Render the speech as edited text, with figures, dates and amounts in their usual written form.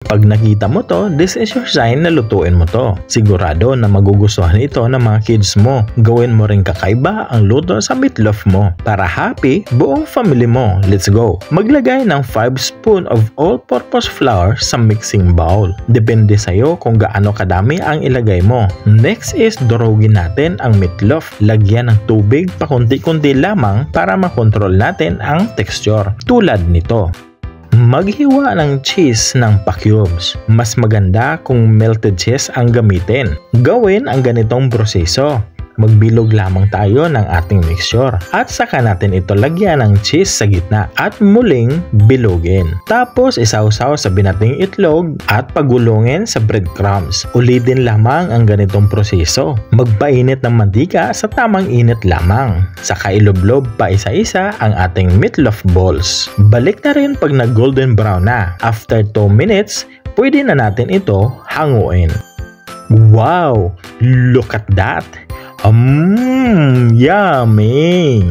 Pag nakita mo to, this is your sign na lutuin mo to. Sigurado na magugustuhan ito ng mga kids mo. Gawin mo rin kakaiba ang luto sa meatloaf mo para happy buong family mo. Let's go! Maglagay ng 5 spoon of all-purpose flour sa mixing bowl. Depende sa'yo kung gaano kadami ang ilagay mo. Next is durugin natin ang meatloaf. Lagyan ng tubig pakunti-kunti lamang para makontrol natin ang texture. Tulad nito. Maghiwa ng cheese ng pa-cubes. Mas maganda kung melted cheese ang gamitin. Gawin ang ganitong proseso. Magbilog lamang tayo ng ating mixture at saka natin ito lagyan ng cheese sa gitna at muling bilogin. Tapos isawsaw sa binating itlog at pagulungin sa breadcrumbs. Ulitin lamang ang ganitong proseso. Magpainit ng mantika sa tamang init lamang. Saka iloblob pa isa-isa ang ating meatloaf balls. Balik na rin pag nag-golden brown na. After 2 minutes, pwede na natin ito hanguin. Wow! Look at that! Yummy!